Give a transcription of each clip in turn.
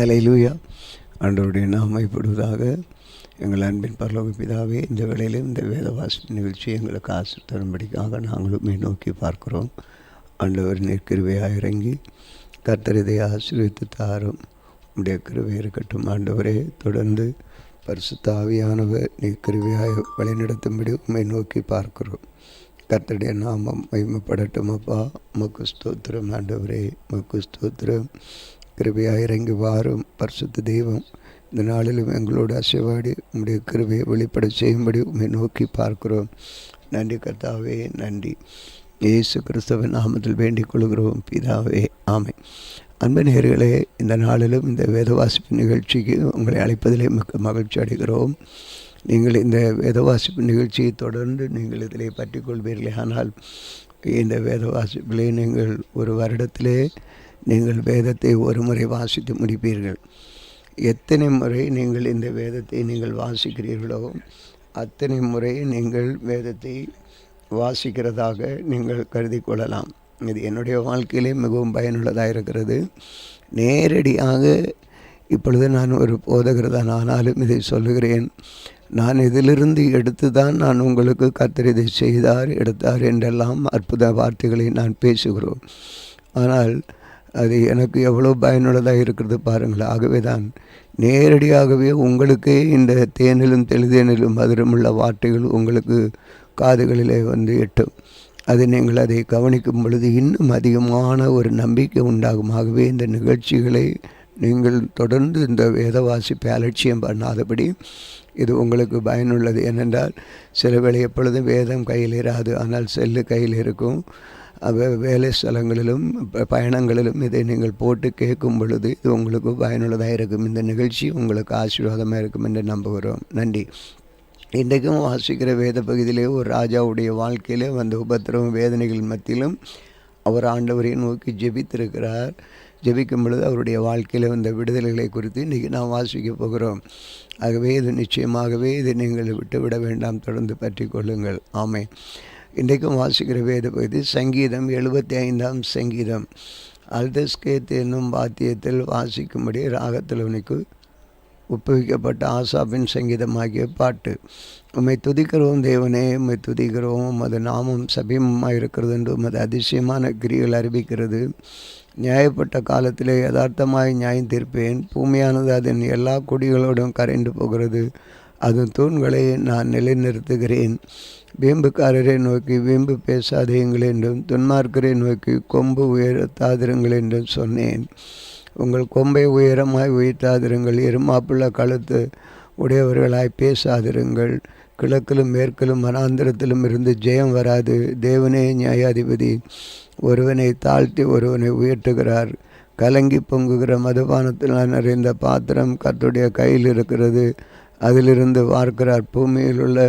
ஹல்லேலூயா. ஆண்டவருடைய நாமம் மகிமைப்படுவதாக. எங்கள் அன்பின் பரலோக பிதாவே, இந்த வேளையிலும் இந்த வேத வாசிப்பு நிகழ்ச்சி எங்களுக்கு ஆசை தரும்படிக்காக நாங்களும் நோக்கி பார்க்கிறோம். ஆண்டவர் நீர் கிருபையாக இறங்கி கர்த்தர் இதை ஆசீர்வதித்து தாரும். உடைய கிருபை இருக்கட்டும் ஆண்டவரே. தொடர்ந்து பரிசுத்த ஆவியானவர் நீர் கிருபையாக வழிநடத்தும்படி உம்மை நோக்கி பார்க்கிறோம். கர்த்தருடைய நாமம் மகிமைப்படட்டும். அப்பா, உமக்கு ஸ்தோத்திரம் ஆண்டவரே, உமக்கு ஸ்தோத்திரம். கிருபையாக இறங்கி வாரும் பரிசுத்த தெய்வம். இந்த நாளிலும் எங்களோடு அசைவாடி உம்முடைய கிருபையை வெளிப்பட செய்யும்படி உம்மை நோக்கி பார்க்கிறோம். நன்றி கர்த்தாவே, நன்றி. இயேசு கிறிஸ்துவின் நாமத்தில் வேண்டிக் கொள்கிறோம் பிதாவே, ஆமென். அன்பு நேயர்களே, இந்த நாளிலும் இந்த வேதவாசிப்பு நிகழ்ச்சிக்கு உங்களை அழைப்பதிலே மிக்க மகிழ்ச்சி அடைகிறோம். நீங்கள் இந்த வேதவாசிப்பு நிகழ்ச்சியை தொடர்ந்து நீங்கள் இதிலே பற்றி கொள்வீர்களே. ஆனால் இந்த வேதவாசிப்பிலே நீங்கள் ஒரு வருடத்திலே நீங்கள் வேதத்தை ஒரு முறை வாசித்து முடிப்பீர்கள். எத்தனை முறை நீங்கள் இந்த வேதத்தை நீங்கள் வாசிக்கிறீர்களோ அத்தனை முறை நீங்கள் வேதத்தை வாசிக்கிறதாக நீங்கள் கருதி கொள்ளலாம். இது என்னுடைய வாழ்க்கையிலே மிகவும் பயனுள்ளதாக இருக்கிறது. நேரடியாக இப்பொழுது நான் ஒரு போதகர்தான், ஆனாலும் இதை சொல்லுகிறேன். நான் இதிலிருந்து எடுத்து தான் நான் உங்களுக்கு கர்த்தர் இதை செய்தார், எடுத்தார் என்றெல்லாம் அற்புத வார்த்தைகளை நான் பேசுகிறோம். ஆனால் அது எனக்கு எவ்வளோ பயனுள்ளதாக இருக்கிறது பாருங்கள். ஆகவே தான் நேரடியாகவே உங்களுக்கே இந்த தேனிலும் தெளிதேனிலும் மதுரமுள்ள வார்த்தைகள் உங்களுக்கு காதுகளிலே எட்டும். அது நீங்கள் அதை கவனிக்கும் பொழுது இன்னும் அதிகமான ஒரு நம்பிக்கை உண்டாகும். ஆகவே இந்த நிகழ்ச்சிகளை நீங்கள் தொடர்ந்து இந்த வேத வாசிப்பை அலட்சியம் பண்ணாதபடி இது உங்களுக்கு பயனுள்ளது. ஏனென்றால் சில வேளை எப்பொழுதும் வேதம் கையில் இராது, ஆனால் செல்லு கையில் இருக்கும். வேலை ஸ்தலங்களிலும் பயணங்களிலும் இதை நீங்கள் போட்டு கேட்கும் பொழுது இது உங்களுக்கு பயனுள்ளதாக இருக்கும். இந்த நிகழ்ச்சி உங்களுக்கு ஆசீர்வாதமாக இருக்கும் என்று நம்புகிறோம். நன்றி. இன்றைக்கும் வாசிக்கிற வேத பகுதியிலே ஒரு ராஜாவுடைய வாழ்க்கையிலே வந்த உபத்திரவம் வேதனைகள் மத்தியிலும் அவர் ஆண்டவரை நோக்கி ஜெபித்திருக்கிறார். ஜெபிக்கும் பொழுது அவருடைய வாழ்க்கையில் வந்த விடுதலைகளை குறித்து இன்றைக்கி நாம் வாசிக்க போகிறோம். ஆகவே இது நிச்சயமாகவே இதை நீங்கள் விட்டுவிட வேண்டாம், தொடர்ந்து பற்றி கொள்ளுங்கள். ஆமென். இன்றைக்கும் வாசிக்கிற வேத பகுதி சங்கீதம் 75ஆம் சங்கீதம். அல்தஸ்கேத் என்னும் வாத்தியத்தில் வாசிக்கும்படி ராகத்திலவனுக்கு ஒப்புவிக்கப்பட்ட ஆசாபின் சங்கீதமாகிய பாட்டு. உம்மை துதிக்கிறோம் தேவனே, உம்மை துதிக்கிறோம். உமது நாமம் சபீமமாக இருக்கிறது என்று உமது அதிசயமான கிரிகள் அறிவிக்கிறது. நியாயப்பட்ட காலத்திலே யதார்த்தமாய் நியாயம் தீர்ப்பேன். பூமியானது அதன் எல்லா கொடிகளோடும் கரைந்து போகிறது. அதன் தூண்களை நான் நிலைநிறுத்துகிறேன். வீம்புக்காரரை நோக்கி வீம்பு பேசாதீங்கள் என்றும் துன்மார்க்கரை நோக்கி கொம்பு உயர்த்தாதிருங்கள் என்றும் சொன்னேன். உங்கள் கொம்பை உயரமாய் உயர்த்தாதிருங்கள், எருமாப்புள்ள கழுத்து உடையவர்களாய் பேசாதிருங்கள். கிழக்கிலும் மேற்கிலும் வனாந்திரத்திலும் இருந்து ஜெயம் வராது. தேவனே நியாயாதிபதி, ஒருவனை தாழ்த்தி ஒருவனை உயர்த்துகிறார். கலங்கி பொங்குகிற மதுபானத்தில் நிறைந்த பாத்திரம் கர்த்தருடைய கையில் இருக்கிறது, அதிலிருந்து வார்க்கிறார். பூமியில் உள்ள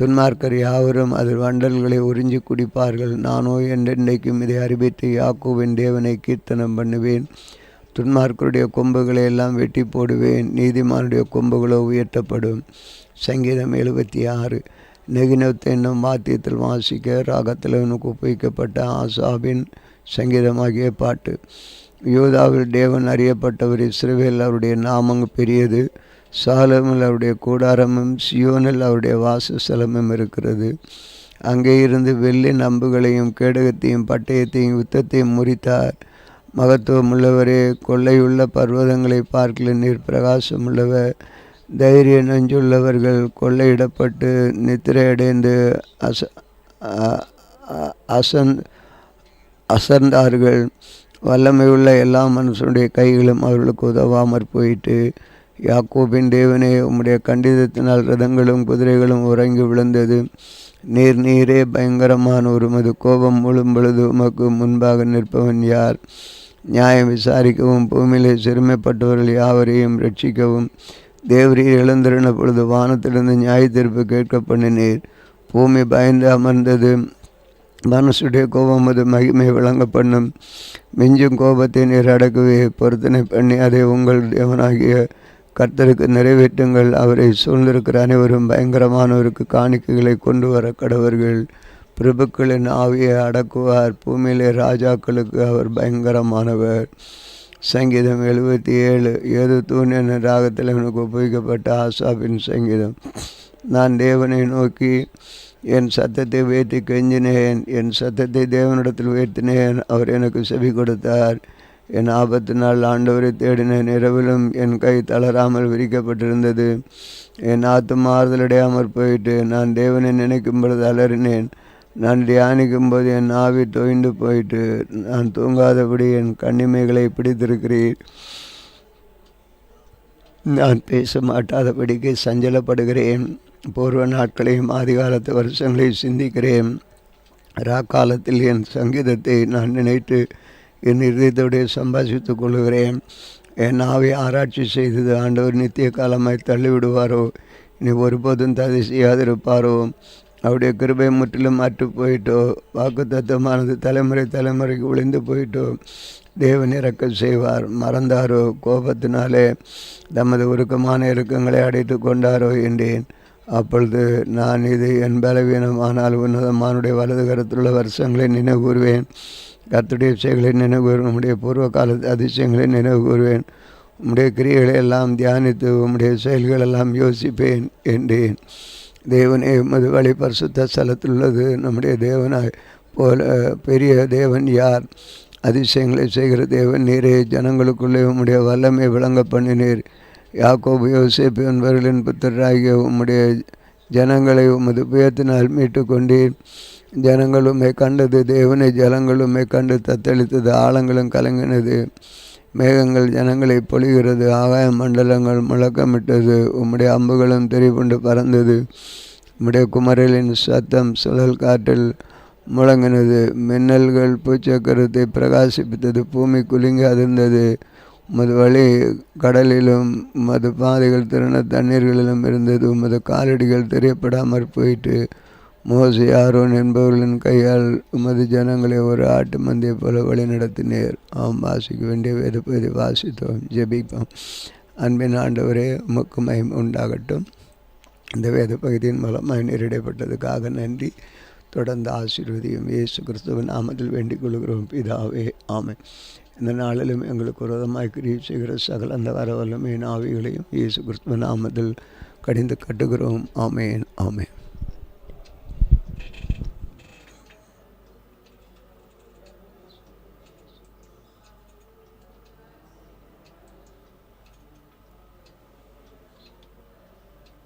துன்மார்க்கர் யாவரும் அதில் வண்டல்களை உறிஞ்சி குடிப்பார்கள். நானோ என்றென்றைக்கும் இதை அறிவித்து யாக்கோபின் தேவனை கீர்த்தனம் பண்ணுவேன். துன்மார்க்கருடைய கொம்புகளை எல்லாம் வெட்டி போடுவேன், நீதிமானுடைய கொம்புகளோ உயர்த்தப்படும். சங்கீதம் 76. நெகினோத் என்னும் வாத்தியத்தில் வாசிக்க ராகத்திலவனுக்கு ஒப்புவிக்கப்பட்ட ஆசாபின் சங்கீதமாகிய பாட்டு. யூதாவில் தேவன் அறியப்பட்டவர், இஸ்ரவேல் அவருடைய நாமம் பெரியது. சாலமில் அவருடைய கூடாரமும் சியோனில் அவருடைய வாசஸ்தலமும் இருக்கிறது. அங்கே இருந்து வெள்ளி நம்புகளையும் கேடகத்தையும் பட்டயத்தையும் யுத்தத்தையும் முறித்தார். மகத்துவமுள்ளவரே, கொள்ளையுள்ள பர்வதங்களை பார்க்கல நீர் பிரகாசமுள்ளவர். தைரிய நெஞ்சுள்ளவர்கள் கொள்ளையிடப்பட்டு நித்திரையடைந்து அசர்ந்தார்கள். வல்லமையுள்ள எல்லா மனுஷனுடைய கைகளும் அவர்களுக்கு உதவாமற் போயிட்டு. யாக்கோபின் தேவனே, உம்முடைய கண்டிதத்தினால் ரதங்களும் குதிரைகளும் உறங்கி விழுந்தது. நீரே பயங்கரமான உமது கோபம் முழும் பொழுது உமக்கு முன்பாக நிற்பவன் யார்? நியாயம் விசாரிக்கவும் பூமியிலே சிறுமைப்பட்டவர்கள் யாவரையும் ரட்சிக்கவும் தேவரீர் எழுந்திருந்த பொழுது வானத்திலிருந்து நியாய தீர்ப்பு கேட்க பண்ணினீர். பூமி பயந்து அமர்ந்தது. மனுஷுடைய கோபம் அது மகிமை விளங்க பண்ணும். மிஞ்சும் கோபத்தை நீர் அடக்குவே. பொருத்தனை பண்ணி அதை உங்கள் தேவனாகிய கர்த்தருக்கு நிறைவேற்றுங்கள். அவரை சூழ்ந்திருக்கிற அனைவரும் பயங்கரமானவருக்கு காணிக்கைகளை கொண்டு வர கடவர்கள். பிரபுக்களின் ஆவியை அடக்குவார். பூமியிலே ராஜாக்களுக்கு அவர் பயங்கரமானவர். சங்கீதம் 77 ஏது தூண் என்ற ராகத்தில் எனக்கு ஒப்புவிக்கப்பட்ட ஆசாபின் சங்கீதம். நான் தேவனை நோக்கி என் சத்தத்தை உயர்த்தி கெஞ்சினேன், என் சத்தத்தை தேவனிடத்தில் உயர்த்தினேன், அவர் எனக்கு செவி கொடுத்தார். என் ஆபத்து நாள் ஆண்டவரை தேடினேன், இரவிலும் என் கை தளராமல் விரிக்கப்பட்டிருந்தது. என் ஆத்துமா ஆறுதலடையாமற் போயிட்டு, நான் தேவனை நினைக்கும் பொழுது அலறினேன். நான் தியானிக்கும் போது என் ஆவி தொய்ந்து போயிட்டு, நான் தூங்காதபடி என் கண்ணிமைகளை பிடித்திருக்கிறீர். நான் பேச மாட்டாதபடிக்கு சஞ்சலப்படுகிறேன். பூர்வ நாட்களையும் ஆதிகாலத்து வருஷங்களையும் சிந்திக்கிறேன். ராக்காலத்தில் என் சங்கீதத்தை நான் நினைத்து என் இதயத்தோடு சம்பாஷித்துக் கொள்கிறேன். என் ஆவி ஆராய்ச்சி செய்தது, ஆண்டவர் நித்திய காலமாய் தள்ளிவிடுவாரோ, இனி ஒருபோதும் தடை செய்யாதிருப்பாரோ, அவருடைய கிருபை முற்றிலும் அற்று போயிட்டோ, வாக்கு தத்துவமானது தலைமுறை தலைமுறைக்கு ஒளிந்து போயிட்டோ, தேவன் இறக்க செய்வார். மறந்தாரோ, கோபத்தினாலே தமது உருக்கமான இறுக்கங்களை அடைத்து கொண்டாரோ என்றேன். அப்பொழுது நான் இது என் பலவீனமானால் உன்னதமானுடைய வலது கரத்துள்ள வருஷங்களை நினைவு கூறுவேன். கர்த்தருடைய செயல்களை நினைவு கூறுவேன். உம்முடைய பூர்வ காலத்து அதிசயங்களை நினைவு கூறுவேன். உம்முடைய கிரியைகளை எல்லாம் தியானித்து உம்முடைய செயல்களெல்லாம் யோசிப்பேன் என்றேன். தேவனே, உமது வழி பரிசுத்த ஸ்தலத்தில் உள்ளது. நம்முடைய தேவனாய் போல பெரிய தேவன் யார்? அதிசயங்களை செய்கிற தேவன் நீரே. ஜனங்களுக்குள்ளே உம்முடைய வல்லமை விளங்க பண்ணினீர். யாக்கோபு யோசேப்பு என்பவர்களின் புத்திரராகிய உம்முடைய ஜனங்களை உமது புயத்தினால் மீட்டு கொண்டீர். ஜனங்கள் உம்மை கண்டது, தேவனை ஜலங்கள் உம்மை கண்டு தத்தளித்தது, ஆழங்களும் கலங்கினது. மேகங்கள் ஜனங்களை பொழிகிறது, ஆகாய மண்டலங்கள் முழக்கமிட்டது, உம்முடைய அம்புகளும் தெரிவுண்டு பறந்தது. உம்முடைய குமரலின் சத்தம் சுழல் காற்றில் முழங்கினது. மின்னல்கள் பூச்சக்கரத்தை பிரகாசிப்பித்தது, பூமி குலுங்கி அதிர்ந்தது. உமது வழி கடலிலும் உமது பாதைகள் திறன தண்ணீர்களிலும் இருந்தது. உமது காலடிகள் தெரியப்படாமற் போயிட்டு, மோசே ஆரோன் என்பவர்களின் கையால் உமது ஜனங்களை ஒரு ஆட்டு மந்தியை போல வழி நடத்தினேர். வாசிக்க வேண்டிய வேத பகுதி வாசித்தோம். ஜெபிப்போம். அன்பின் ஆண்டவரே, உமக்கு மகிமை உண்டாகட்டும். இந்த வேத பகுதியின் மூலமாக நேரிடப்பட்டதுக்காக நன்றி. தொடர்ந்து ஆசீர்வதியும். இயேசு கிறிஸ்துவின் நாமத்தில் வேண்டிக் கொள்கிறோம் பிதாவே, ஆமென். இந்த நாளிலும் எங்களுக்கு விரோதமாய் கிரியை செய்கிற சகல அந்த வரவல்லமையின் ஆவிகளையும் இயேசு கிறிஸ்துவின் நாமத்தில் கடிந்து கட்டுகிறோம். ஆமென், ஆமென்.